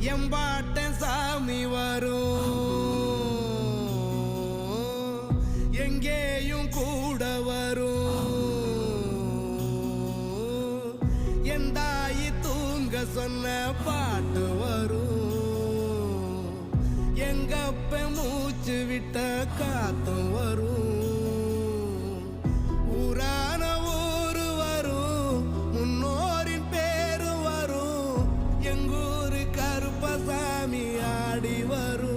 எம்பாட்ட சாமி வரும், எங்கேயும் கூட வரும். என் தாயி தூங்க சொன்ன பாட்டு வரும், எங்கப்ப மூச்சு விட்ட காத்தும் வரும். ஊரான ஊரு வரும், முன்னோரின் பேரு வரும், எங்கூரு கருப்பசாமி ஆடி வரும்.